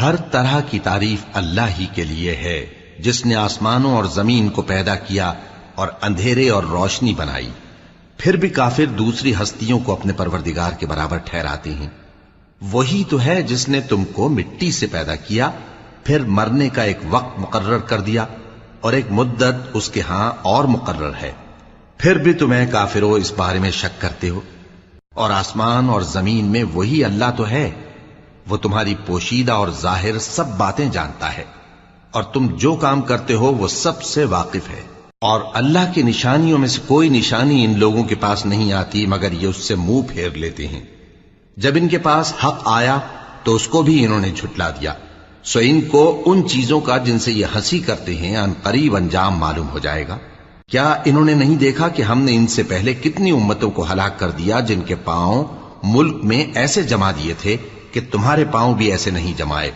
ہر طرح کی تعریف اللہ ہی کے لیے ہے جس نے آسمانوں اور زمین کو پیدا کیا اور اندھیرے اور روشنی بنائی۔ پھر بھی کافر دوسری ہستیوں کو اپنے پروردگار کے برابر ٹھہراتے ہیں۔ وہی تو ہے جس نے تم کو مٹی سے پیدا کیا، پھر مرنے کا ایک وقت مقرر کر دیا اور ایک مدت اس کے ہاں اور مقرر ہے، پھر بھی تمہیں کافروں اس بارے میں شک کرتے ہو۔ اور آسمان اور زمین میں وہی اللہ تو ہے، وہ تمہاری پوشیدہ اور ظاہر سب باتیں جانتا ہے، اور تم جو کام کرتے ہو وہ سب سے واقف ہے۔ اور اللہ کی نشانیوں میں سے کوئی نشانی ان لوگوں کے پاس نہیں آتی مگر یہ اس سے منہ پھیر لیتے ہیں۔ جب ان کے پاس حق آیا تو اس کو بھی انہوں نے جھٹلا دیا، سو ان کو ان چیزوں کا جن سے یہ ہنسی کرتے ہیں ان قریب انجام معلوم ہو جائے گا۔ کیا انہوں نے نہیں دیکھا کہ ہم نے ان سے پہلے کتنی امتوں کو ہلاک کر دیا جن کے پاؤں ملک میں ایسے جما دیے تھے کہ تمہارے پاؤں بھی ایسے نہیں جمائے۔